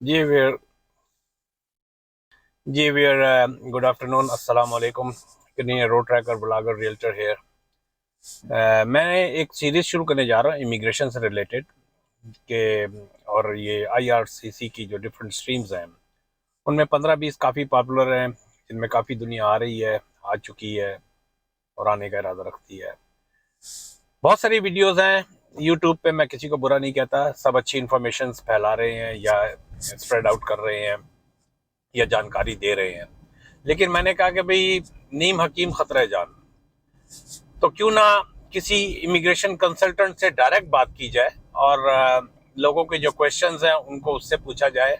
जी वीर जी वीर good afternoon, अस्सलाम वालेकुम। किन्हीं road tracker blogger realtor here. मैं एक सीरीज शुरू करने जा रहा हूँ इमिग्रेशन से रिलेटेड के। और ये आईआरसीसी की जो डिफरेंट स्ट्रीम्स हैं उनमें 15-20 काफ़ी पॉपुलर हैं, जिनमें काफ़ी दुनिया आ रही है, आ चुकी है और आने का इरादा रखती है। बहुत सारी वीडियोस हैं यूट्यूब पे, मैं किसी को बुरा नहीं कहता, सब अच्छी इन्फॉर्मेशन फैला रहे हैं या स्प्रेड आउट कर रहे हैं या जानकारी दे रहे हैं। लेकिन मैंने कहा कि भाई नीम हकीम खतरे जान, तो क्यों ना किसी इमिग्रेशन कंसल्टेंट से डायरेक्ट बात की जाए और लोगों के जो क्वेश्चंस हैं उनको उससे पूछा जाए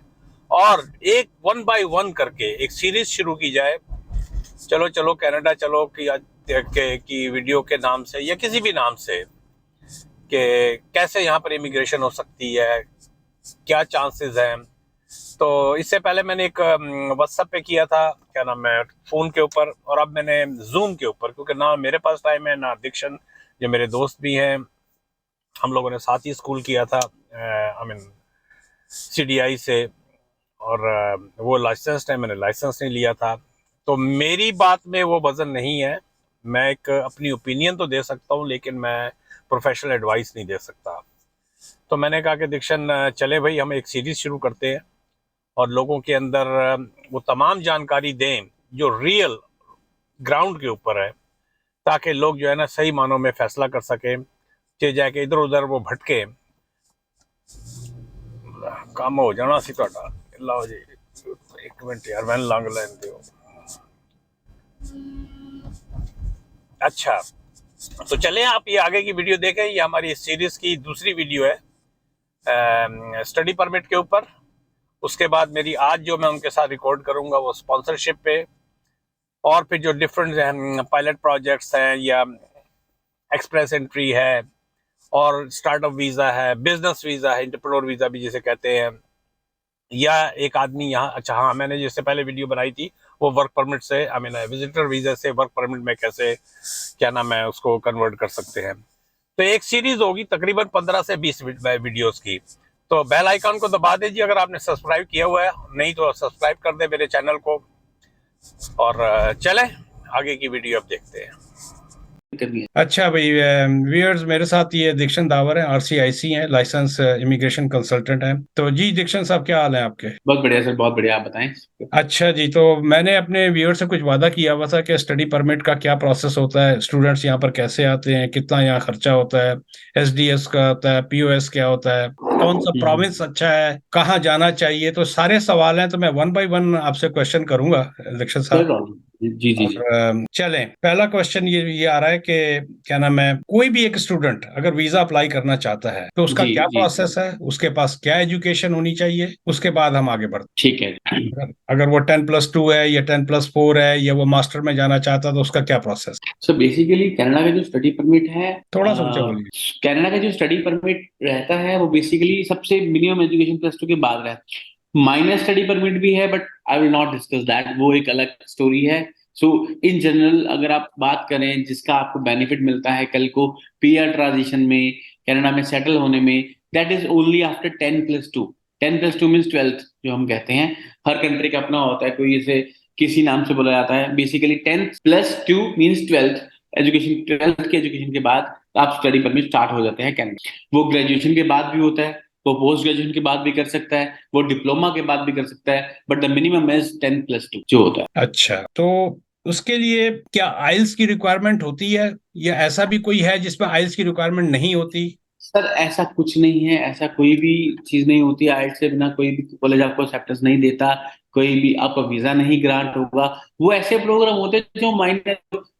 और एक वन बाय वन करके एक सीरीज शुरू की जाए। चलो चलो कनाडा चलो की वीडियो के नाम से या किसी भी नाम से, कि कैसे यहाँ पर इमिग्रेशन हो सकती है, क्या चांसेस हैं। तो इससे पहले मैंने एक व्हाट्सएप पे किया था, क्या नाम है, फोन के ऊपर, और अब मैंने जूम के ऊपर, क्योंकि ना मेरे पास टाइम है ना दीक्षण, जो मेरे दोस्त भी हैं, हम लोगों ने साथ ही स्कूल किया था, आई मीन सीडीआई से। और वो लाइसेंस है, मैंने लाइसेंस नहीं लिया था। तो मेरी बात में वो वजन नहीं है। मैं एक अपनी ओपिनियन तो दे सकता हूँ, लेकिन मैं प्रोफेशनल एडवाइस नहीं दे सकता। तो मैंने कहा कि दीक्षण चले भाई, हम एक सीरीज शुरू करते हैं और लोगों के अंदर वो तमाम जानकारी दें जो रियल ग्राउंड के ऊपर है, ताकि लोग जो है ना सही मानों में फैसला कर सकें, चाहे जाके इधर उधर वो भटके। काम हो जाना सी ਤੁਹਾਡਾ। ਲਓ जी, एक मिनट यार, मैं लंघ ਲੈਣ ਦਿਓ। अच्छा, तो चले आप ये आगे की वीडियो देखें। ये हमारी इस सीरीज की दूसरी वीडियो है स्टडी परमिट के ऊपर। उसके बाद मेरी आज जो मैं उनके साथ रिकॉर्ड करूंगा वो स्पॉन्सरशिप पे, और फिर जो डिफरेंट पायलट प्रोजेक्ट्स हैं या एक्सप्रेस एंट्री है और स्टार्टअप वीज़ा है, बिजनेस वीज़ा है, इंटरप्रेन्योर वीज़ा भी जिसे कहते हैं, या एक आदमी यहाँ, अच्छा हाँ, मैंने जिससे पहले वीडियो बनाई थी वो वर्क परमिट से, आई मीन विजिटर वीज़ा से वर्क परमिट में कैसे, क्या नाम है, उसको कन्वर्ट कर सकते हैं। तो एक सीरीज होगी तकरीबन 15 से 20 वीडियोस की। तो बेल आइकन को दबा दीजिए अगर आपने सब्सक्राइब किया हुआ है, नहीं तो सब्सक्राइब कर दे मेरे चैनल को। और चलें आगे की वीडियो अब देखते हैं। करनी है। अच्छा भाई, व्यूअर्स, मेरे साथ ये दीक्षण दावर है, आरसीआईसी हैं, लाइसेंस इमिग्रेशन कंसल्टेंट हैं। तो जी दीक्षण साहब, क्या हाल है आपके? बहुत बढ़िया सर, बहुत बढ़िया। आप बताएं। अच्छा जी, तो मैंने अपने व्यूअर से कुछ वादा किया हुआ था कि स्टडी परमिट का क्या प्रोसेस होता है, स्टूडेंट्स यहाँ पर कैसे आते हैं, कितना यहाँ खर्चा होता है, एसडीएस का होता है, पीओएस क्या होता है, कौन सा प्रोविंस अच्छा है, कहाँ जाना चाहिए, तो सारे सवाल हैं। तो मैं वन बाय वन आपसे क्वेश्चन करूंगा दीक्षण कोई साहब। प्रॉब्लम। जी जी जी। और चलें, पहला क्वेश्चन ये आ रहा है कि क्या नाम है, कोई भी एक स्टूडेंट अगर वीजा अप्लाई करना चाहता है तो उसका जी क्या जी। प्रोसेस है, उसके पास क्या एजुकेशन होनी चाहिए, उसके बाद हम आगे बढ़ते ठीक है। हैं। अगर वो 10+2 है या 10+4 है या वो मास्टर में जाना चाहता है तो उसका क्या प्रोसेस? सो बेसिकली कनाडा का जो स्टडी परमिट है, थोड़ा सा ऊंचा बोलिए। कनाडा का जो स्टडी परमिट रहता है वो बेसिकली सबसे मिनिमम एजुकेशन +2 के बाद रहता है। माइनर स्टडी परमिट भी है, but I will not discuss that, वो एक अलग स्टोरी है। सो इन जनरल अगर आप बात करें जिसका आपको बेनिफिट मिलता है कल को पीआर ट्रांजिशन में, कनाडा में सेटल होने में, that is only after 10+2। 10+2 means 12th जो हम कहते हैं। हर कंट्री का अपना होता है, कोई इसे किसी नाम से बोला जाता है। Basically 10+2 means 12th education. 12th के एजुकेशन के बाद आप स्टडी परमिट स्टार्ट हो जाते हैं कनाडा। वो ग्रेजुएशन के बाद भी होता है, वो पोस्ट ग्रेजुएशन के बाद भी कर सकता है, वो डिप्लोमा के बाद भी कर सकता है, बट द मिनिमम इज 10+2 जो होता है। अच्छा, तो उसके लिए क्या आइल्स की रिक्वायरमेंट होती है, या ऐसा भी कोई है जिसमें आइल्स की रिक्वायरमेंट नहीं होती? सर ऐसा कुछ नहीं है, ऐसा कोई भी चीज नहीं होती। आइएलटीएस से बिना कोई भी कॉलेज आपको एक्सेप्टेंस नहीं देता, कोई भी आपका वीजा नहीं ग्रांट होगा। वो ऐसे प्रोग्राम होते हैं जो माइनर,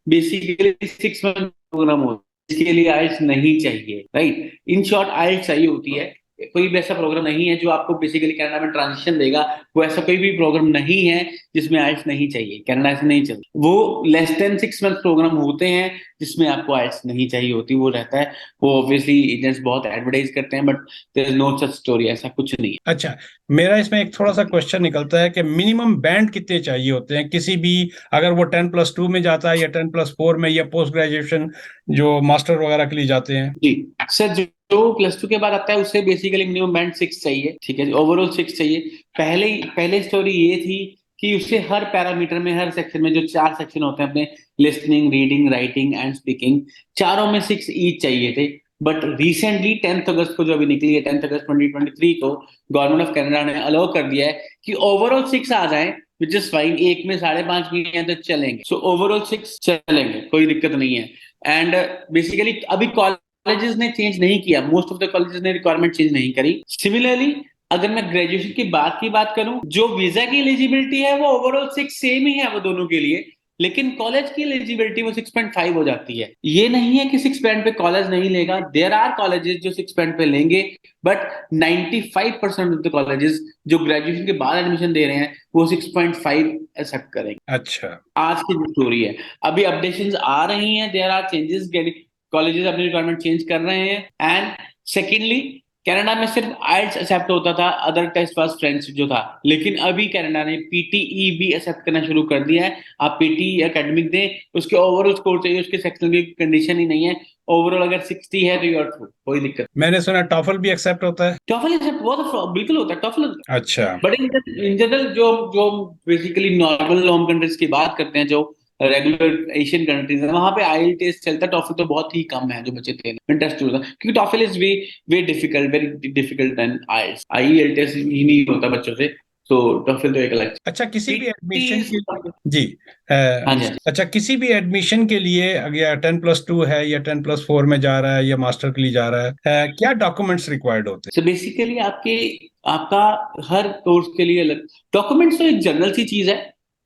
बेसिकली 6 मंथ प्रोग्राम होते हैं, इसके लिए आइल्स नहीं चाहिए। राइट, इन शॉर्ट आइल्स चाहिए होती है। कोई भी ऐसा प्रोग्राम नहीं है जो आपको बेसिकली कनाडा में ट्रांजिशन देगा। वो ऐसा कोई भी प्रोग्राम नहीं है जिसमें आइल्स नहीं चाहिए। कनाडा ऐसे नहीं चलता। वो लेस देन 6 मंथ प्रोग्राम होते हैं जिसमें आपको आइल्स नहीं चाहिए होती, वो रहता है। वो ऑब्वियसली एजेंट्स बहुत एडवर्टाइज करते हैं, but there is no such story, ऐसा कुछ नहीं है। अच्छा, मेरा इसमें एक थोड़ा सा क्वेश्चन निकलता है कि मिनिमम बैंड कितने चाहिए होते हैं किसी भी, अगर वो 10+2 में जाता है या 10+4 में, या पोस्ट ग्रेजुएशन जो मास्टर वगैरह के लिए जाते हैं? जी सर, जो जो प्लस टू के बाद आता है उससे बेसिकली मिनिमम बैंड 6 चाहिए, ठीक है, ओवरऑल 6 चाहिए। पहले स्टोरी ये थी कि उसे हर पैरामीटर में, हर सेक्शन में, जो 4 सेक्शन होते हैं अपने, listening, reading, writing and speaking, चारों में 6 ईच चाहिए थे। बट रिसेंटली 10 अगस्त को जो अभी निकली है, 10 अगस्त 2023 को गवर्नमेंट ऑफ कनाडा ने अलाउ कर दिया है कि ओवरऑल 6 आ जाए, विच इज फाइन। एक में 5.5 भी हैं तो चलेंगे। सो ओवरऑल 6 चलेंगे, कोई दिक्कत नहीं है। एंड बेसिकली अभी कॉलेजेस ने चेंज नहीं किया, मोस्ट ऑफ द कॉलेजेस ने रिक्वायरमेंट चेंज नहीं करी। सिमिलरली अगर मैं ग्रेजुएशन की बात करूं, जो वीजा की एलिजिबिलिटी है वो ओवरऑल 6 सेम ही है वो दोनों के लिए, लेकिन कॉलेज की एलिजिबिलिटी वो 6.5 हो जाती है। ये नहीं है कि 6 बैंड पे कॉलेज नहीं लेगा, देयर आर कॉलेजेस जो 6 बैंड पे लेंगे, बट 95% ऑफ द कॉलेजेस जो ग्रेजुएशन के बाद एडमिशन दे रहे हैं वो 6.5 एक्सेप्ट करेंगे। अच्छा, आज की जो स्टोरी है, अभी अपडेशंस आ रही हैं, देयर आर चेंजेस, कॉलेजेस अपनी रिक्वायरमेंट चेंज कर रहे हैं। एंड सेकेंडली, कनाडा में सिर्फ आइल्स एक्सेप्ट होता था, अदर टेस्ट फर्स्ट फ्रेंच जो था, लेकिन अभी कनाडा ने पीटीई भी एक्सेप्ट करना शुरू कर दिया है। आप पीटीई एकेडमिक दें, उसके ओवरऑल स्कोर चाहिए, उसके सेक्शन की कंडीशन ही नहीं है। ओवरऑल अगर 60 है तो यू आर थ्रू, कोई दिक्कत। मैंने सुना टॉफल भी एक्सेप्ट होता है। टॉफल एक्सेप्ट बहुत बिल्कुल होता है, टॉफल। अच्छा, बट इन जनरल जो जो बेसिकली नॉर्मल होम कंट्रीज की बात करते हैं, जो रेगुलर एशियन कंट्रीज है, वहां पे आईएल टेस्ट चलता है। टॉफल तो बहुत ही कम है जो बच्चे थे इंटरेस्ट होता है, क्योंकि TOEFL is way difficult, very difficult than IELTS. आईएल टेस्ट ही नहीं होता बच्चों से, तो टॉफल तो एक अलग। अच्छा, किसी भी एडमिशन PTE के जी हाँ जी, हाँ जी। अच्छा, किसी भी एडमिशन के लिए अगर 10+2 है या 10+4 में जा रहा है या मास्टर के लिए जा रहा है, क्या डॉक्यूमेंट्स रिक्वायर्ड होते सो बेसिकली आपका हर कोर्स के लिए अलग डॉक्यूमेंट्स, तो एक जनरल सी चीज है,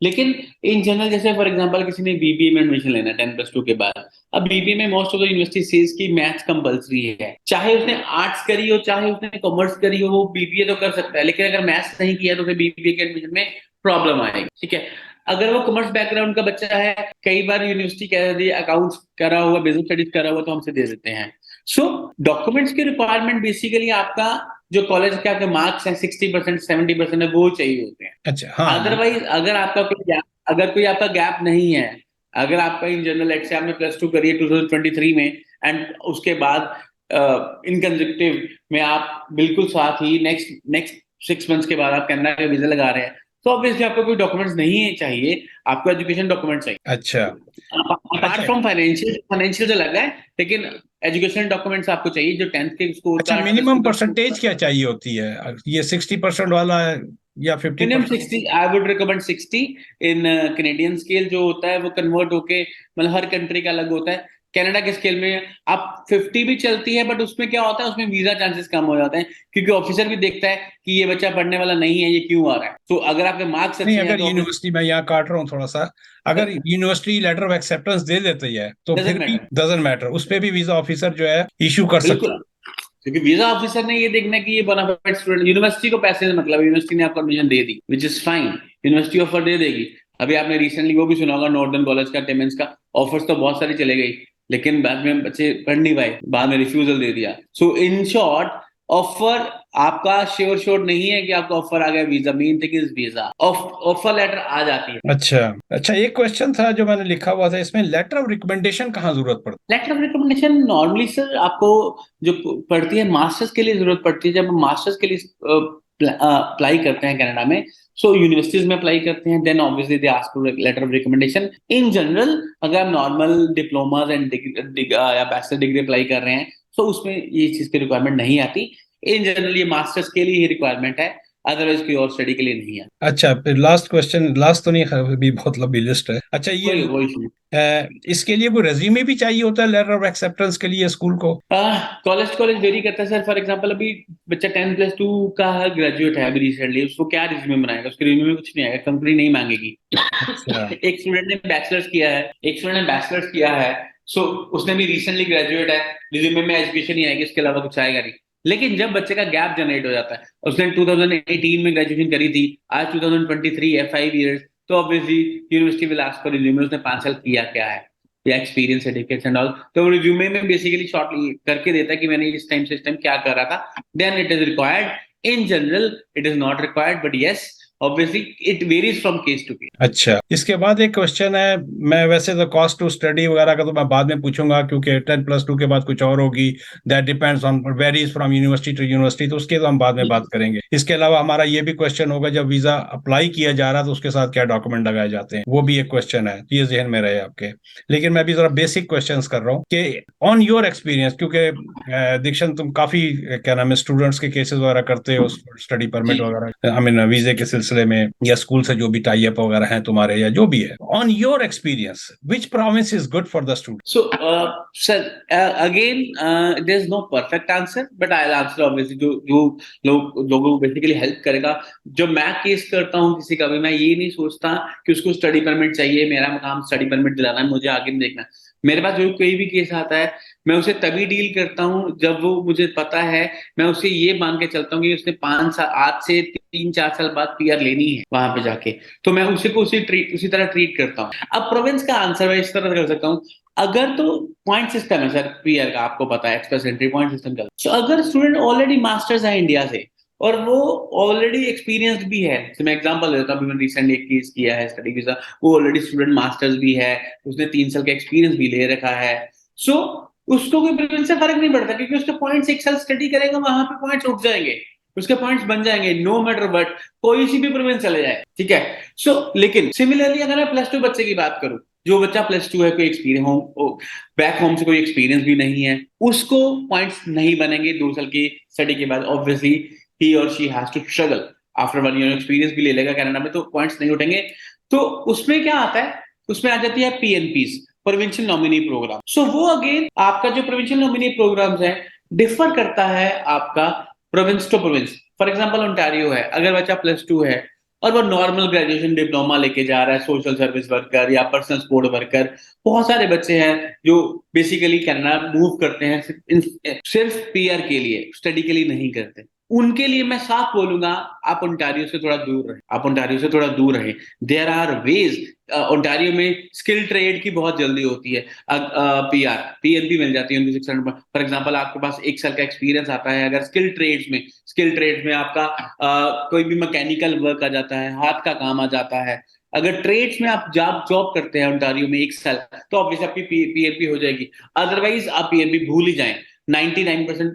लेकिन इन जनरल जैसे फॉर एग्जांपल किसी ने बीबीए में एडमिशन लेना है 10+2 के बाद, अब बीबीए में most of the university says की मैथ्स कंपलसरी है, चाहे उसने आर्ट्स करी हो चाहे उसने कॉमर्स करी हो, वो बीबीए तो कर सकता है, लेकिन अगर मैथ्स नहीं किया तो फिर बीबीए के एडमिशन में प्रॉब्लम आएगी, ठीक है। अगर वो कॉमर्स बैकग्राउंड का बच्चा है, कई बार यूनिवर्सिटी कह रही है अकाउंट्स करा हुआ, बिजनेस स्टडीज करा हुआ, तो हमसे दे देते हैं। सो डॉक्यूमेंट्स की रिक्वायरमेंट बेसिकली आपका जो कॉलेज के आपके मार्क्स हैं 60% 70% है, वो चाहिए होते हैं। अच्छा, हाँ, अदरवाइज अगर कोई आपका गैप नहीं है, अगर आपका इन जनरल लेट्स से आपने +2 करी है 2023 में, एंड उसके बाद इन कंसेक्यूटिव में आप बिल्कुल साथ ही नेक्स्ट 6 मंथ्स के बाद आप कनाडा का वीजा लगा रहे हैं, तो ऑब्वियसली आपको कोई डॉक्यूमेंट्स नहीं चाहिए, आपको एजुकेशन डॉक्यूमेंट चाहिए। अच्छा, अपार्ट अच्छा, फ्रॉम फाइनेंशियल जो लगा है, लेकिन एजुकेशन डॉक्यूमेंट्स आपको चाहिए, जो 10th के स्कोर अच्छा, कार्ड, मिनिमम 10th परसेंटेज क्या चाहिए होती है? ये 60% वाला है या minimum 50%? 60, I would recommend 60 in Canadian scale जो होता है वो कन्वर्ट होके, मतलब हर कंट्री का अलग होता है। कनाडा के स्केल में आप 50 भी चलती है, बट उसमें क्या होता है, उसमें वीजा चांसेस कम हो जाते हैं, क्योंकि ऑफिसर भी देखता है कि ये बच्चा पढ़ने वाला नहीं है, ये क्यों आ रहा है। तो अगर आपके मार्क्स नहीं, अच्छे हैं अगर तो यूनिवर्सिटी, मैं यहाँ काट रहा हूँ थोड़ा सा, अगर यूनिवर्सिटी लेटर ऑफ एक्सेप्टेंस दे देती है तो डजेंट फिर भी मैटर, डजंट मैटर, उस पे भी वीजा ऑफिसर जो है इशू कर सकता बिल्कुल। क्योंकि वीजा ऑफिसर ने ये देखना है कि ये बोनाफाइड स्टूडेंट, यूनिवर्सिटी को पैसे से मतलब, यूनिवर्सिटी ने आपको एडमिशन दे दी, which is fine, university offer दे देगी। अभी आपने रिसेंटली वो भी सुना होगा, नॉर्दर्न कॉलेज का, टिमेंस का, ऑफर्स तो बहुत सारी चले गई, लेकिन बाद में बच्चे पढ़ नहीं पाए, बाद में रिफ्यूजल दे दिया। सो इन शॉर्ट, ऑफर आपका श्योर नहीं है कि आपका ऑफर आ गया visa, main thing is visa, offer letter आ जाती है। है। अच्छा, अच्छा, एक क्वेश्चन था जो मैंने लिखा हुआ था इसमें, लेटर ऑफ रिकमेंडेशन कहाँ जरूरत पड़ती letter of recommendation normally sir आपको जो पड़ती है मास्टर्स के लिए जरूरत पड़ती है, जब हम मास्टर्स के लिए अप्लाई करते हैं कनाडा में, सो यूनिवर्सिटीज में अप्लाई करते हैं, then obviously they ask for letter of recommendation. In general अगर आप नॉर्मल डिप्लोमास एंड या बैचलर डिग्री अप्लाई कर रहे हैं, तो उसमें ये चीज की रिक्वायरमेंट नहीं आती। इन जनरल ये मास्टर्स के लिए ही रिक्वायरमेंट है, अदरवाइज कोई और स्टडी के लिए नहीं है। अच्छा, फिर लास्ट क्वेश्चन, लास्ट तो नहीं, अभी बहुत लंबी लिस्ट है। अच्छा, ये कोई इशू। इसके लिए कोई रेज्यूमे भी चाहिए होता है लेटर ऑफ एक्सेप्टेंस के लिए स्कूल को? कॉलेज कॉलेज वेरी करता है सर। फॉर एग्जांपल अभी बच्चा 10+2 का ग्रेजुएट है अभी रिसेंटली, उसको क्या रिज्यूमे बनाएगा? उसके रिज्यूमे में कुछ नहीं आएगा, कंपनी नहीं मांगेगी। अच्छा, एक स्टूडेंट ने बैचलर्स किया है, सो उसने भी रिसेंटली ग्रेजुएट है, रिज्यूमे में एजुकेशन ही आएगी, उसके अलावा कुछ आएगा नहीं। लेकिन जब बच्चे का गैप जनरेट हो जाता है, उसने 2018 में ग्रेजुएशन करी थी, आज 2023 है, 5 इयर्स, तो obviously university will ask for resume, उसने 5 साल किया क्या है या एक्सपीरियंस सर्टिफिकेट्स एंड ऑल, तो रिज्यूमे में बेसिकली शॉर्ट करके देता है कि मैंने इस टाइम से इस टाइम क्या कर रहा था, then it is required. In general it is not required, but yes obviously it varies from case to case. अच्छा, इसके बाद एक क्वेश्चन है, मैं वैसे तो कॉस्ट टू स्टडी वगैरह का तो मैं बाद में पूछूंगा क्योंकि 10+2 के बाद कुछ और होगी, that depends on, varies from university to university, तो उसके तो हम बाद में बात करेंगे। इसके अलावा हमारा ये भी क्वेश्चन होगा, जब वीजा अप्लाई किया जा रहा है तो उसके साथ क्या डॉक्यूमेंट लगाए जाते हैं, वो भी एक क्वेश्चन है, ये जहन में रहे आपके। लेकिन मैं भी जरा बेसिक क्वेश्चन कर रहा हूँ कि ऑन योर एक्सपीरियंस, क्योंकि दीक्षण तुम काफी क्या नाम है स्टूडेंट्स के केसेस वगैरह करते हो, स्टडी परमिट वगैरह, आई मीन वीजे के सिलसिले में, या स्कूल से जो भी टाई अप वगैरह हैं तुम्हारे या जो भी है, on your experience which province is good for the student? So, sir, again, there's no perfect answer, but I'll answer obviously जो लोगों को बेसिकली हेल्प करेगा। जब मैं केस करता हूँ किसी का भी, मैं ये नहीं सोचता कि उसको स्टडी परमिट चाहिए, मेरा काम स्टडी परमिट दिलाना है, मुझे आगे नहीं देखना। मेरे पास जो कोई भी केस आता है, मैं उसे तभी डील करता हूँ जब वो मुझे पता है, मैं उसे ये मान के चलता हूँ कि उसने 5 साल, आज से 3-4 साल बाद पीआर लेनी है वहां पे जाके, तो मैं उसी तरह ट्रीट करता हूँ। अब प्रोविंस का आंसर मैं इस तरह कर सकता हूँ, अगर तो पॉइंट सिस्टम है सर पीआर का, आपको पता है एक्सप्रेस एंट्री पॉइंट सिस्टम का, तो अगर स्टूडेंट ऑलरेडी मास्टर्स है इंडिया से और वो ऑलरेडी एक्सपीरियंस्ड भी है, तो मैं एग्जांपल देता हूँ, मैंने रिसेंट एक केस किया है स्टडी वीजा, वो ऑलरेडी स्टूडेंट मास्टर्स भी है, उसने 3 साल का एक्सपीरियंस भी ले रखा है, सो उसको कोई प्रिविलेज से फर्क नहीं पड़ता, क्योंकि उसके पॉइंट्स 1 साल स्टडी करेगा, वहां पे पॉइंट्स उठ जाएंगे, उसके पॉइंट्स बन जाएंगे, नो मैटर वट, कोई सी भी प्रोविंस चले जाए, ठीक है। सो लेकिन सिमिलरली अगर मैं +2 बच्चे की बात करूं, जो बच्चा +2 है, कोई एक्सपीरियंस हो, बैक होम से कोई एक्सपीरियंस भी नहीं है, उसको पॉइंट्स नहीं बनेंगे 2 साल की स्टडी के बाद, ऑब्वियसली ही और she has to struggle, after 1 year experience भी ले लेगा कनाडा में, तो पॉइंट्स नहीं उठेंगे। तो उसमें क्या आता है, उसमें आ जाती है PNPs, provincial nominee program. So वो अगेन आपका जो प्रोविंशियल नॉमिनी प्रोग्राम्स है, डिफर करता है आपका province to province. For example Ontario है, अगर बच्चा +2 है और वो नॉर्मल ग्रेजुएशन डिप्लोमा लेके जा रहा है, सोशल सर्विस वर्कर या पर्सनल सपोर्ट वर्कर, बहुत सारे बच्चे हैं जो बेसिकली कनाडा मूव करते हैं सिर्फ पीआर के लिए, स्टडी के लिए नहीं करते, उनके लिए मैं साफ बोलूंगा, आप ओंटारियो से थोड़ा दूर रहें, आप ओंटारियो से थोड़ा दूर रहें। देयर आर वेज, ओंटारियो में स्किल ट्रेड की बहुत जल्दी होती है, पीएनपी मिल जाती है उनकी 600। फॉर एग्जांपल आपके पास 1 साल का एक्सपीरियंस आता है, अगर स्किल ट्रेड्स में आपका कोई भी मैकेनिकल वर्क आ जाता है, हाथ का काम आ जाता है, अगर ट्रेड्स में आप जॉब करते हैं ओंटारियो में 1 साल, तो ऑब्वियसली आपकी पीएनपी हो जाएगी, अदरवाइज आप पीएनपी भूल ही जाएं। 99%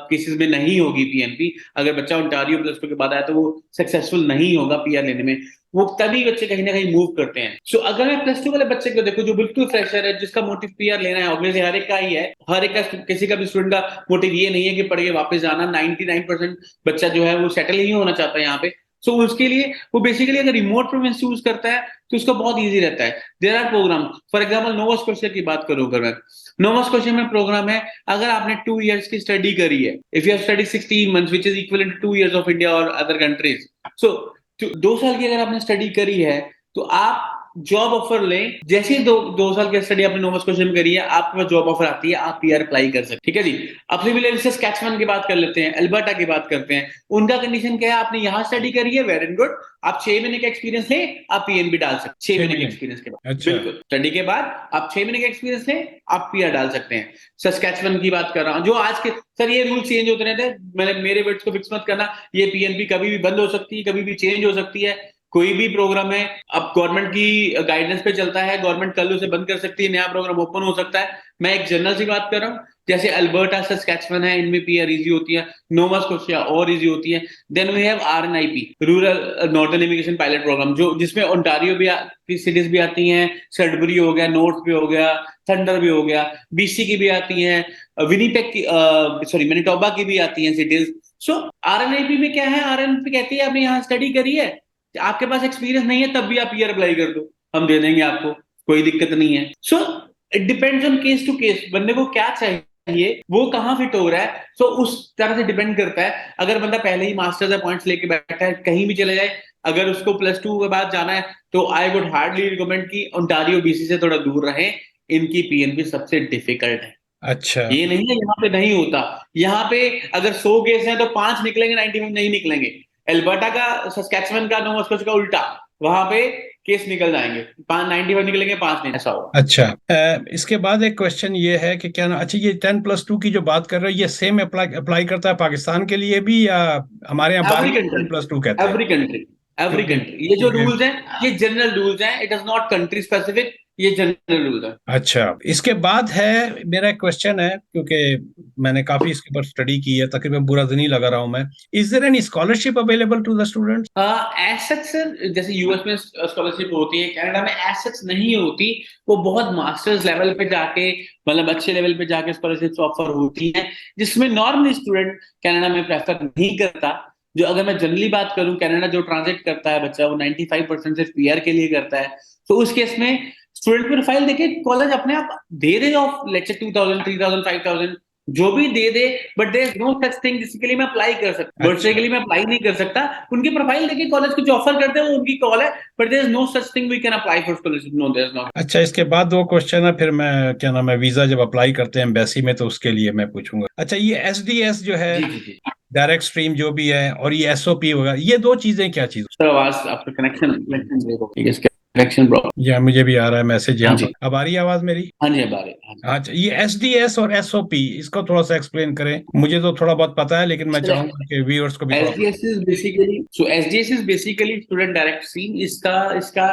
केसेस में नहीं होगी पीएनपी। अगर बच्चा ओंटारियो +2 के बाद आया तो वो सक्सेसफुल नहीं होगा पीआर लेने में, वो तभी बच्चे कहीं ना कहीं मूव करते हैं। सो अगर मैं +2 वाले बच्चे को देखो जो बिल्कुल फ्रेशर है, जिसका मोटिव पीआर लेना है, ऑब्वियसली हर एक का ही है, हर एक का, किसी का भी स्टूडेंट का मोटिव ये नहीं है कि पढ़ के वापस जाना। 99% बच्चा जो है वो सेटल ही होना चाहता है यहाँ पे। सो उसके लिए वो बेसिकली अगर रिमोट प्रोविंस चूज करता है तो उसका बहुत इजी रहता है। There are program, for example Nova Scotia की बात करूं, अगर मैं नोवा स्कोशिया में प्रोग्राम है, अगर आपने 2 इयर्स की स्टडी करी है, if you have study 16 months which is equivalent to 2 years of India और अदर कंट्रीज, सो 2 साल की अगर आपने स्टडी करी है तो आप जॉब ऑफर लें, जैसे ही 2 साल की स्टडी आपने नोवा स्कोशिया में करी है, आपके पास जॉब ऑफर आती है, आप पीआर अप्लाई कर सकते हैं, ठीक है जी। अब सिमिलरली से सस्कैचुअन की बात कर लेते हैं, अल्बर्टा की बात करते हैं, उनका कंडीशन क्या है, आपने यहाँ स्टडी करी है, वेरी गुड, आप 6 महीने का एक्सपीरियंस लें, आप पीएनबी डाल सकते हैं 6 महीने के एक्सपीरियंस के बाद। अच्छा। बिल्कुल, स्टडी के बाद आप 6 महीने का एक्सपीरियंस लें, आप पीआर डाल सकते हैं। सस्कैचुअन की बात कर रहा हूँ, जो आज के सर ये रूल चेंज होते रहते हैं, मैंने मेरे वर्ड्स को फिक्स मत करना, ये पीएनबी कभी भी बंद हो सकती है, कभी भी चेंज हो सकती है, कोई भी प्रोग्राम है, अब गवर्नमेंट की गाइडेंस पे चलता है, गवर्नमेंट कल उसे बंद कर सकती है, नया प्रोग्राम ओपन हो सकता है। मैं एक जनरल सी बात कर रहा हूँ, जैसे अल्बर्टा सस्कैचुअन है, इनमें पीआर इजी होती है, नोवा स्कोशिया और इजी होती है। Then we have RNIP, rural northern immigration pilot program, जो जिसमें ओंटारियो की सिटीज भी आती हैं, सडबरी हो गया, नॉर्थ भी हो गया, थंडर भी हो गया, बीसी की भी आती हैं, विनीपेग की सॉरी मैनिटोबा की भी आती हैं सिटीज। सो आरएनआईपी में क्या है, आरएनआईपी कहती है आपने यहाँ स्टडी करी है, आपके पास एक्सपीरियंस नहीं है, तब भी आप पीआर अप्लाई कर दो, हम दे देंगे आपको, कोई दिक्कत नहीं है। So it depends on case to case, बंदे को क्या चाहिए, वो कहाँ फिट हो रहा है, सो उस तरह से डिपेंड करता है। अगर बंदा पहले ही मास्टर्स या पॉइंट्स लेके बैठा है, कहीं भी चले जाए, अगर उसको +2 के बाद जाना है, तो आई वुड हार्डली रिकमेंड कि ओंटारियो बीसी से थोड़ा दूर रहे, इनकी पीएनपी सबसे डिफिकल्ट है। अच्छा, ये नहीं है यहाँ पे नहीं होता, यहाँ पे अगर 100 केस हैं तो 5 निकलेंगे, 90 में नहीं निकलेंगे। एल्बर्टा का, सस्कैचुअन का, नोवा स्कोशिया का उल्टा, वहां पे केस निकल जाएंगे, 95 निकलेंगे, 5 नहीं, ऐसा होगा। अच्छा। इसके बाद एक क्वेश्चन ये है कि क्या ना, अच्छा ये 10+2 की जो बात कर रहे हो, ये सेम अप्लाई करता है पाकिस्तान के लिए भी, या हमारे यहाँ एवरी 12 कंट्री, 10+2 कहते हैं? एवरी कंट्री, एवरी क्योंकि कंट्री, ये जो रूल्स हैं ये जनरल रूल्स हैं, it is not country specific, ये जनरल रूल्स है। अच्छा, इसके बाद है मेरा एक क्वेश्चन है, क्योंकि मैंने काफी इसके ऊपर स्टडी की है, तकरीबन पूरा दिन ही लगा रहा हूं मैं। Is there any scholarship available to the students? As such sir, जैसे यूएस में स्कॉलरशिप होती है, कनाडा में एज सच नहीं होती। वो बहुत मास्टर्स लेवल पे जाके, मतलब अच्छे लेवल पे जाके स्कॉलरशिप ऑफर होती है, जिसमें नॉर्मली स्टूडेंट कनाडा में प्रेफर नहीं करता। जो अगर मैं जनरली बात करूं, कनाडा जो ट्रांजिट करता है बच्चा, वो 95% सिर्फ पीआर के लिए करता है। तो उस केस में स्टूडेंट प्रोफाइल देके कॉलेज अपने आप दे दे ऑफ लेट्स से 2000 3000 5000 जो भी दे दे, but there is no such thing जिसके लिए मैं अप्लाई कर सकता, वर्षे के लिए मैं अप्लाई नहीं कर सकता। उनकी प्रोफाइल देखिए, कॉलेज कुछ ऑफर करते हैं वो उनकी कॉल है, but there is no such thing we can apply for scholarship, no there is not. अच्छा, इसके बाद दो क्वेश्चन है, फिर मैं क्या नाम है, वीजा जब अप्लाई करते हैं एम्बेसी में तो उसके लिए मैं पूछूंगा। अच्छा, ये एसडीएस जो है, जी जी जी डायरेक्ट स्ट्रीम जो भी है, और ये एसओपी वगैरह, ये दो चीजें क्या चीज? सर, आवाज आपका कनेक्शन कनेक्शन ब्रेक हो गया, इसका कनेक्शन प्रॉब्लम। या मुझे भी आ रहा है मैसेज हाँ यहाँ जी, पर। अब आ रही है आवाज मेरी? हाँ जी, अब आ रहे हाँ अच्छा, ये एसडीएस और एसओपी, इसको थोड़ा सा एक्सप्लेन करें। मुझे तो थोड़ा बहुत पता है, लेकिन मैं जी। चाहूंगा कि व्यूअर्स को भी थोड़ा। SDS is basically, so SDS is basically student direct stream. इसका इसका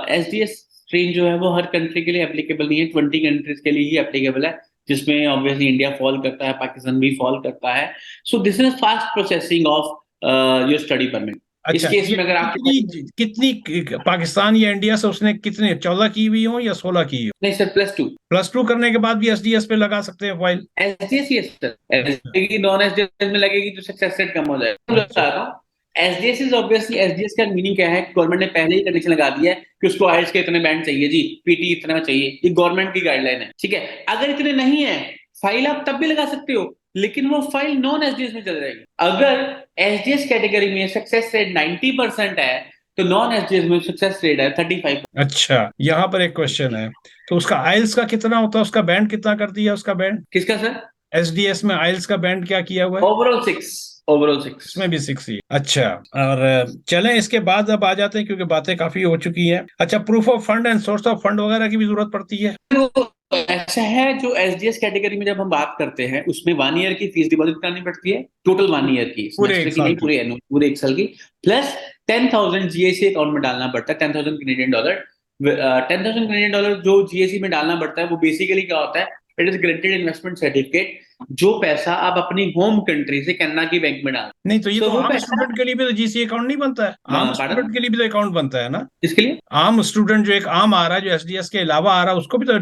एसडीएस स्ट्रीम जो है वो हर कंट्री के लिए एप्लीकेबल नहीं है, 20 कंट्रीज के लिए ही एप्लीकेबल है, जिसमें ऑब्वियसली इंडिया फॉल करता है, पाकिस्तान भी फॉल करता है। So this is fast processing of your study permit. इस अच्छा, केस ये में अगर आपके कितनी कितनी पाकिस्तान या इंडिया से उसने कितने 14 की हुई हो या 16 की हो? नहीं सर, +2 +2 करने के बाद भी एसडीएस पे लगा सकते हैं फाइल? एसडीएस ही है सर। अच्छा एसडीएस नॉन एसडीएस में लगेगी तो सक्सेस रेट कम हो जाएगा। मैं अच्छा। बता रहा हूँ, एसडीएस इज ऑब्वियसली, एसडीएस का मीनिंग क्या है, गवर्नमेंट ने पहले ही कंडीशन लगा दी है कि उसको आइल्स के इतने बैंड चाहिए जी, पीटी इतना चाहिए, ये गवर्नमेंट की गाइडलाइन है, ठीक है। अगर इतने नहीं है, फाइल आप तब भी लगा सकते हो, लेकिन वो फाइल नॉन एसडीएस में चल जाएगी। अगर एसडीएस कैटेगरी में सक्सेस रेट 90% है, तो नॉन एसडीएस में सक्सेस रेट है 35। अच्छा, यहाँ पर एक क्वेश्चन है, तो उसका आइल्स का कितना होता है, उसका बैंड कितना कर दिया उसका बैंड? किसका सर? एसडीएस में आइल्स का बैंड क्या किया हुआ है? Overall 6, overall 6। इसमें भी 6 ही? अच्छा। और चलें इसके बाद अब आ जाते हैं, क्योंकि बातें काफी हो चुकी हैं। अच्छा, proof of fund and source of fund वगैरह की भी जरूरत पड़ती है? तो ऐसा है, जो एसडीएस कैटेगरी में जब हम बात करते हैं, उसमें 1 ईयर की फीस डिपॉजिट करनी पड़ती है, टोटल 1 ईयर की, पूरे सेमेस्टर एक की साल नहीं, की? पूरे एनुअल, पूरे 1 साल की। प्लस 10,000 जीएसी अकाउंट में डालना पड़ता है, 10,000 कैनेडियन डॉलर। 10,000 कैनेडियन डॉलर जो जीएसी में डालना पड़ता है, वो बेसिकली क्या होता है, it is granted investment certificate, जो पैसा आप अपनी होम कंट्री से कनाडा की बैंक में डाल। नहीं, तो ये सो तो वो आम पैसा, स्टूडेंट के लिए भी तो जीसी अकाउंट नहीं बनता है? आम पार्डन, स्टूडेंट के लिए भी तो अकाउंट बनता है ना? इसके लिए आम स्टूडेंट जो एक आम आ रहा है, जो एसडीएस के अलावा आ रहा है, उसको भी तो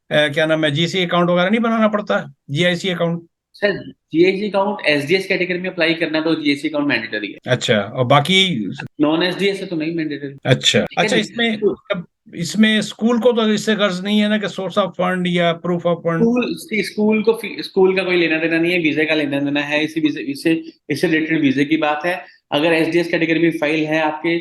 क्या नाम है, जीसी अकाउंट वगैरह नहीं बनाना पड़ता? GIC account? Sir, GAC account SDS category में अप्लाई करना है तो जीएसी अकाउंट मैंडेटरी है। अच्छा, और बाकी? नॉन एसडीएस है तो नहीं मैंडेटरी। अच्छा ठीक है अच्छा, जी। इसमें तो अब इसमें स्कूल को तो इससे गर्ज नहीं है ना कि सोर्स ऑफ फंड या प्रूफ ऑफ फंड? स्कूल का कोई लेना देना नहीं है, वीजे का लेना देना है, इसी वीजे इससे इससे रिलेटेड वीजे की बात है। अगर एसडीएस कैटेगरी में फाइल है आपके,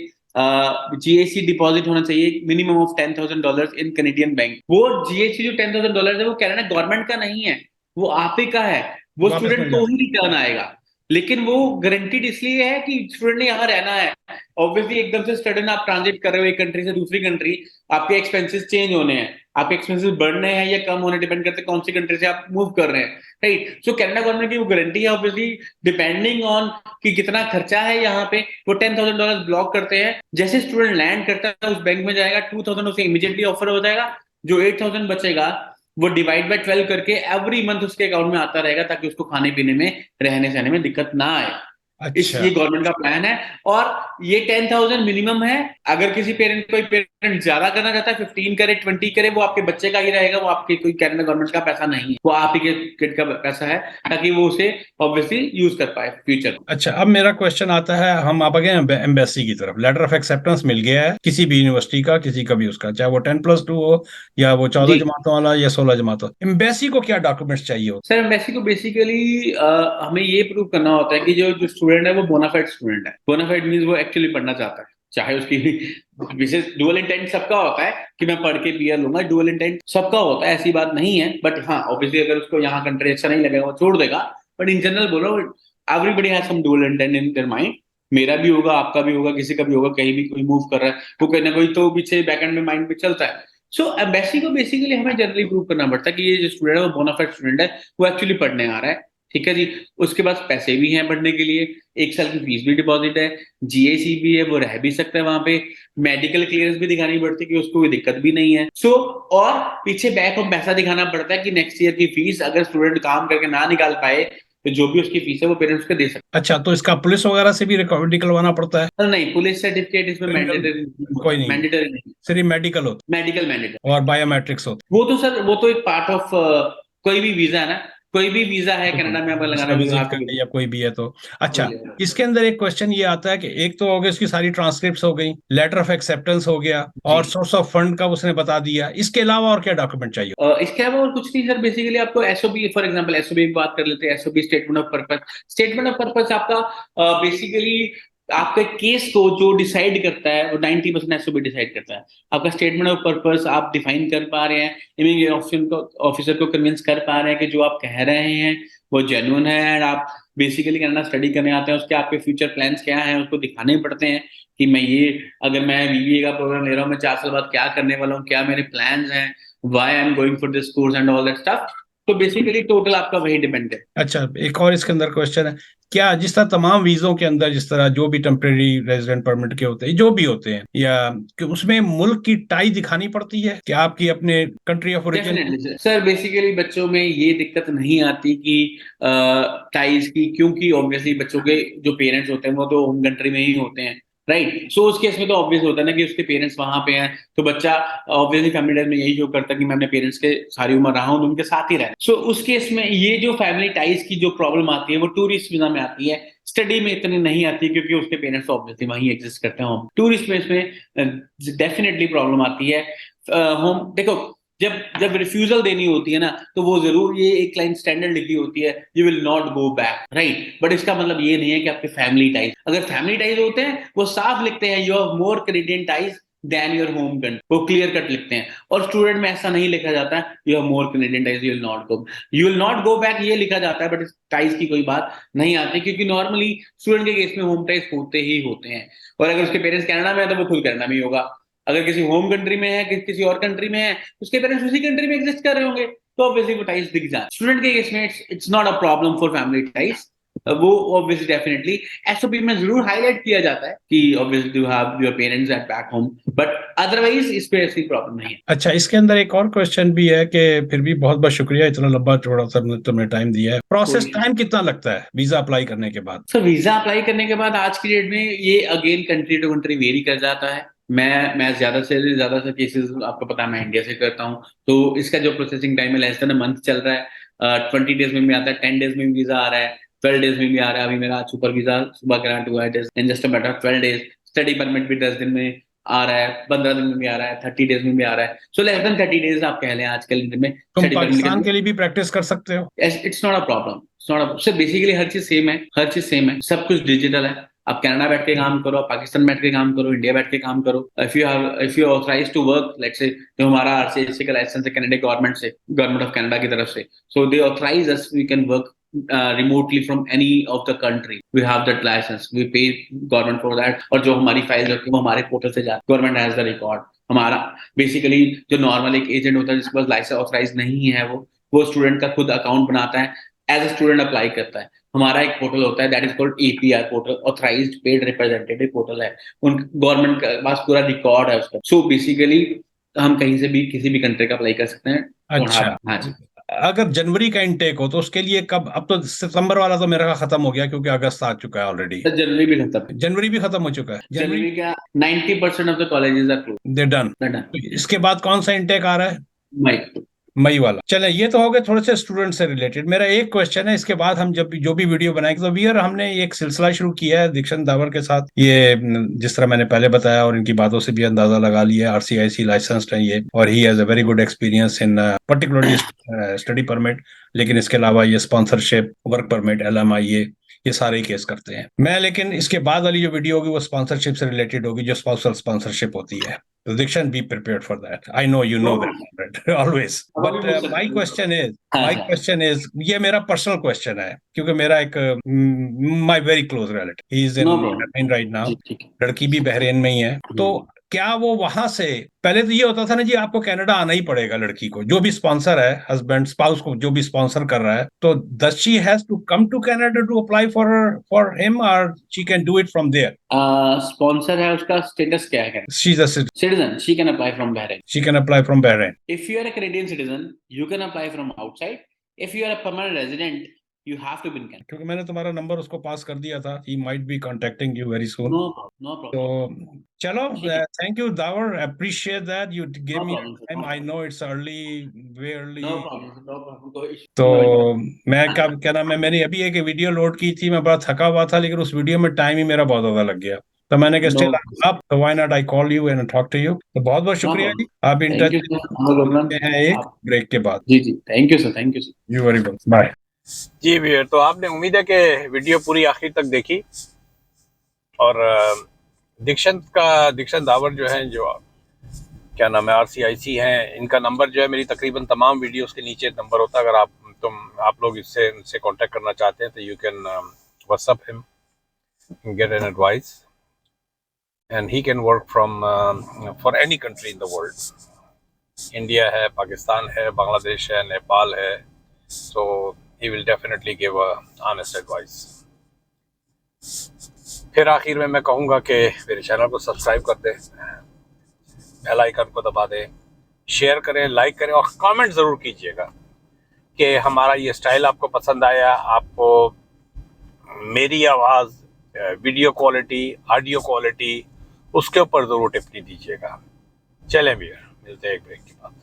जीएसी डिपॉजिट होना चाहिए minimum of $10,000 in Canadian bank. वो जीएसी जो $10,000 है, वो कनाडा गवर्नमेंट का नहीं है, वो आप ही का है, वो वापस स्टूडेंट मिल को जाता? ही रिटर्न आएगा। लेकिन वो गारंटीड इसलिए है कि स्टूडेंट ने यहाँ रहना है। ऑब्वियसली एकदम से सडन आप ट्रांजिट कर रहे हो एक कंट्री से दूसरी कंट्री, आपके एक्सपेंसेस चेंज होने हैं, आपके एक्सपेंसेस बढ़ने हैं या कम होने, डिपेंड करते हैं कौन सी कंट्री से आप मूव कर रहे हैं, राइट। सो कनाडा गवर्नमेंट की वो गारंटी है, ऑब्वियसली डिपेंडिंग ऑन कि कितना खर्चा है यहाँ पे, वो $10,000 ब्लॉक करते हैं। जैसे स्टूडेंट लैंड करता है उस बैंक में जाएगा, 2,000 उसे इमीडिएटली ऑफर हो जाएगा, जो 8,000 बचेगा वो डिवाइड बाय 12 करके एवरी मंथ उसके अकाउंट में आता रहेगा, ताकि उसको खाने पीने में, रहने सहने में दिक्कत ना आए। अच्छा ये गवर्नमेंट का प्लान है। और ये 10,000 मिनिमम है। अगर किसी कोई पेरेंट ज्यादा करना चाहता है, 15 करे 20 करे, वो आपके बच्चे का ही रहेगा, वो आपके कोई कनाडा गवर्नमेंट का पैसा नहीं है, वो आप ही के किड का पैसा है, ताकि वो उसे ऑब्वियसली यूज कर पाए फ्यूचर में। अच्छा, अब मेरा क्वेश्चन आता है, हम आप गए एम्बेसी की तरफ, लेटर ऑफ एक्सेप्टेंस मिल गया है किसी भी यूनिवर्सिटी का, किसी का भी उसका, चाहे वो 10+2 हो या वो 14 जी जमातों वाला या 16 जमातों। एम्बेसी को क्या डॉक्यूमेंट्स चाहिए होते? सर, एम्बेसी को बेसिकली हमें ये प्रूव करना होता है कि जो स्टूडेंट है वो बोनाफाइड स्टूडेंट है। बोनाफाइड मींस वो एक्चुअली पढ़ना चाहता है, चाहे उसकी विशेष डुअल इंटेंट सबका होता है कि मैं पढ़ के पीआर लूंगा, डुअल इंटेंट सबका होता है, ऐसी बात नहीं है। बट हाँ, ऑब्वियसली अगर उसको यहाँ कंट्री अच्छा नहीं लगेगा वो छोड़ देगा, बट इन जनरल बोलो, everybody has some dual intent in their mind. मेरा भी होगा, आपका भी होगा, किसी का भी होगा, कहीं भी कोई मूव कर रहा है, वो कहीं ना कोई तो पीछे बैकएंड में माइंड पे चलता है। सो एम्बेसी को बेसिकली हमें जनरली प्रूव करना पड़ता है कि ये जो स्टूडेंट है वो बोनाफाइड स्टूडेंट है, वो एक्चुअली पढ़ने आ रहा है। ठीक है जी। उसके पास पैसे भी हैं पढ़ने के लिए, 1 साल की फीस भी डिपॉजिट है, जीएसी भी है, वो रह भी सकता है वहां पे, मेडिकल क्लियरेंस भी दिखानी पड़ती है कि उसको कोई दिक्कत भी नहीं है। सो और पीछे बैक ऑफ पैसा दिखाना पड़ता है कि नेक्स्ट ईयर की फीस अगर स्टूडेंट काम करके ना निकाल पाए तो जो भी उसकी फीस है वो पेरेंट्स को दे सकते अच्छा, तो इसका पुलिस वगैरह से भी रिकॉर्ड निकलवाना पड़ता है? हैं। नहीं, पुलिस सर्टिफिकेट इसमें क्रिमिनल मैंडेटरी कोई नहीं, मैंडेटरी नहीं, सिर्फ मेडिकल होता मेडिकल मैंडेटरी। है और बायोमेट्रिक्स होता वो तो सर वो तो एक पार्ट ऑफ कोई भी वीजा है ना, कोई भी वीजा है है, कनाडा में आपको जिसका लगाना है, विजिट आप करना या कोई भी है तो। वो अच्छा, लेगा। इसके अंदर एक क्वेश्चन ये आता है कि एक तो हो गई उसकी सारी ट्रांसक्रिप्ट्स हो गई, लेटर ऑफ एक्सेप्टेंस हो गया, जी। और सोर्स ऑफ फंड का उसने बता दिया, इसके अलावा और क्या डॉक्यूमेंट चाहिए? इसके अलावा और कुछ नहीं सर, बेसिकली आपको एसओबी, फॉर एग्जांपल एसओबी की बात कर लेते हैं, SOB statement of purpose. Statement of purpose आपका बेसिकली आपके केस को जो डिसाइड करता है वो 90% एसओबी डिसाइड करता है। आपका स्टेटमेंट ऑफ पर्पस आप डिफाइन कर पा रहे हैं, इमिग्रेशन ऑफिसर को कन्विंस कर पा रहे हैं कि जो आप कह रहे हैं वो जेन्युइन है, एंड आप बेसिकली कनाडा स्टडी करने आते हैं, उसके आपके फ्यूचर प्लान्स क्या हैं उसको दिखाने पड़ते हैं कि मैं ये, अगर मैं बीबीए का प्रोग्राम ले रहा हूँ, मैं 4 साल बाद क्या करने वाला हूँ, क्या मेरे प्लान्स हैं, why I'm going for this course and all that stuff। तो बेसिकली टोटल आपका वही डिपेंड है। अच्छा, एक और इसके अंदर क्वेश्चन है, क्या जिस तरह तमाम वीजों के अंदर जिस तरह जो भी टेम्परेरी रेजिडेंट परमिट के होते हैं जो भी होते हैं, या कि उसमें मुल्क की टाई दिखानी पड़ती है कि आपकी अपने country of origin? Definitely sir, basically बच्चों में ये दिक्कत नहीं आती कि टाइज की, क्योंकि ऑब्वियसली बच्चों के जो पेरेंट्स होते हैं वो तो होम कंट्री में ही होते हैं, राइट। सो उस केस में तो ऑब्वियस होता है ना कि उसके पेरेंट्स वहां पे हैं, तो बच्चा ऑब्वियसली फैमिली टाइज में यही जो करता है कि मैं अपने पेरेंट्स के सारी उम्र रहा हूँ तो उनके साथ ही रहना। सो उस केस में ये जो फैमिली टाइज की जो प्रॉब्लम आती है वो टूरिस्ट वीजा में आती है, स्टडी में इतनी नहीं आती क्योंकि उसके पेरेंट्स ऑब्वियसली वहीं एग्जिस्ट करते हैं। टूरिस्ट में इसमें डेफिनेटली प्रॉब्लम आती है। होम देखो, जब जब रिफ्यूजल देनी होती है ना तो वो जरूर ये एक लाइन स्टैंडर्ड लिखी होती है, you will not go back, right. But इसका मतलब ये नहीं है कि आपके फैमिली टाइज, अगर फैमिली टाइज होते हैं वो साफ लिखते हैं you have more Canadian ties than your home country, वो क्लियर कट लिखते हैं। और स्टूडेंट में ऐसा नहीं लिखा जाता है you have more Canadian ties you will not go back, ये लिखा जाता है, बट टाइज की कोई बात नहीं आती क्योंकि नॉर्मली स्टूडेंट के केस में होम टाइज होते ही होते हैं। और अगर उसके पेरेंट्स कनाडा में है तो वो खुद कनाडा में ही होगा, अगर किसी होम कंट्री में है, किसी और कंट्री में है, उसके पेरेंट्स उसी कंट्री में एग्जिस्ट कर रहे होंगे, तो ऑब्वियसली वो टाइज दिख जाए। स्टूडेंट के केस में it's not a problem for family ties. वो ऑब्वियसली डेफिनेटली एसओपी में जरूर हाईलाइट किया जाता है कि obviously you have your parents at back home, but otherwise इस पे ऐसी प्रॉब्लम नहीं है। अच्छा, इसके अंदर एक और क्वेश्चन भी है कि फिर भी बहुत बहुत शुक्रिया, इतना लंबा चौड़ा तुमने टाइम दिया है। प्रोसेस टाइम कितना लगता है वीजा अप्लाई करने के बाद? सर वीजा अप्लाई करने के बाद आज की डेट में ये again country to country vary कर जाता है। मैं ज्यादा से ज्यादा केसेस आपको पता है मैं इंडिया से करता हूँ, तो इसका जो प्रोसेसिंग टाइम है लेस देन अ मंथ चल रहा है। 20 डेज में भी आता है, 10 डेज में भी वीजा आ रहा है, 12 डेज में भी आ रहा है। अभी मेरा सुपर वीजा सुबह ग्रांट हुआ है in just a matter of 12 days. Study permit भी 10 दिन में आ रहा है, 15 दिन में भी आ रहा है, 30 डेज में भी आ रहा है। सो लेस देन 30 डेज आप कह लें आजकल में तुम स्टडी परमिट पाकिस्तान के। के लिए भी प्रैक्टिस कर सकते हो? It's not a problem, it's not a sir, basically हर चीज सेम है, हर चीज सेम है, सब कुछ डिजिटल है। आप कनाडा बैठ के काम करो, पाकिस्तान बैठ के काम करो, इंडिया बैठ के काम करो। If you authorize to work, let's say जो हमारा आरसीएससी का लाइसेंस है कनाडा गवर्नमेंट से, गवर्नमेंट ऑफ कनाडा की तरफ से, so they authorize us, we can work remotely from any of the country, we have that license, we pay government for that। और जो हमारी फाइल होती है वो हमारे पोर्टल से जाती है, गवर्नमेंट हैज द रिकॉर्ड। हमारा बेसिकली जो नॉर्मल एक एजेंट होता है जिसके पास लाइसेंस ऑथराइज नहीं है, वो स्टूडेंट का खुद अकाउंट बनाता है, एज अ स्टूडेंट अप्लाई करता है। हमारा एक पोर्टल होता है that is called APR portal, authorised paid representative portal है, उन गवर्नमेंट के पास पूरा रिकॉर्ड है उसका। सो बेसिकली हम कहीं से भी किसी भी कंट्री का अप्लाई कर सकते हैं। अच्छा, हाँ जी। अगर जनवरी का इनटेक हो तो उसके लिए कब? अब तो सितंबर वाला तो मेरा खत्म हो गया क्योंकि अगस्त आ चुका है ऑलरेडी। सर जनवरी भी खत्म है, जनवरी भी खत्म हो चुका है। जनवरी जनवरी का 90% of the colleges are close. They done. इसके बाद कौन सा इनटेक आ रहा है? मई। मई वाला। चले, ये तो हो गए थोड़े से स्टूडेंट से रिलेटेड। मेरा एक क्वेश्चन है, इसके बाद हम जब भी जो भी वीडियो बनाएंगे तो वीर हमने एक सिलसिला शुरू किया है दीक्षांत दावर के साथ। ये जिस तरह मैंने पहले बताया और इनकी बातों से भी अंदाजा लगा लिया है, आरसीआईसी लाइसेंस्ड है ये, और he has a very good experience in particularly study permit. लेकिन इसके अलावा ये स्पॉन्सरशिप, वर्क परमिट, एलएमआई, ये सारे केस करते हैं। मैं लेकिन इसके बाद वाली जो वीडियो होगी वो स्पॉन्सरशिप से रिलेटेड होगी, जो स्पॉन्सर स्पॉन्सरशिप होती है। तो दीक्षांत, be prepared for that. I know you know that always. But my question is, ये मेरा पर्सनल क्वेश्चन है क्योंकि मेरा एक माय वेरी क्लोज रिलेटिव ही is in no Bahrain right now, problem. लड़की भी बहरीन में ही है। तो क्या वो वहां से, पहले तो ये होता था ना जी आपको कनाडा आना ही पड़ेगा लड़की को, जो भी स्पॉन्सर है, हस्बैंड स्पाउस को जो भी स्पॉन्सर कर रहा है, तो does she has to come to Canada to apply for him or she can do it from there? Sponsor है, उसका स्टेटस क्या है? She's a citizen. Citizen, she can apply from Bahrain. She can apply from Bahrain. If you are a Canadian citizen, you can apply from outside. If you are a permanent resident, you have to be in Canada. क्योंकि मैंने तुम्हारा number उसको पास कर दिया था, he might be contacting you very soon. No problem, no तो problem. चलो, ठीक है। Thank you the power, appreciate that you gave No me problem, sir, time. no I problem. know it's early, way early. No problem, sir, no problem. कोई issue तो नहीं। मैं क्या नाम है, मैंने अभी एक वीडियो लोड की थी, मैं बड़ा थका हुआ था, लेकिन उस वीडियो में टाइम ही मेरा बहुत ज्यादा लग गया, तो मैंने कहा No स्टिल problem. आप, तो why not I call you and talk to you. तो बहुत बहुत No शुक्रिया problem. जी, आप in Thank touch you, sir. No problem. मिलते हैं एक आप ब्रेक के बाद। जी जी, thank you sir, thank you sir. You very much, bye. जी भैया, तो आपने उम्मीद है कि वीडियो पूरी आखिर तक देखी, और दीक्षित दावर जो है, जो क्या नाम है, RCIC हैं, इनका नंबर जो है मेरी तकरीबन तमाम वीडियोस के नीचे नंबर होता है। अगर आप लोग इनसे कांटेक्ट करना चाहते हैं तो you can WhatsApp him, get an advice, and he can work from for any country in the world. India है, पाकिस्तान है, बांग्लादेश है, नेपाल है, so he will definitely give a honest advice। फिर आखिर में मैं कहूँगा कि मेरे चैनल को सब्सक्राइब कर दें, बेल आइकन को दबा दें, शेयर करें, लाइक करें, और कमेंट ज़रूर कीजिएगा कि हमारा ये स्टाइल आपको पसंद आया, आपको मेरी आवाज़, वीडियो क्वालिटी, ऑडियो क्वालिटी, उसके ऊपर ज़रूर टिप्पणी दीजिएगा। चलें भैया, मिलते हैं एक ब्रेक के बाद।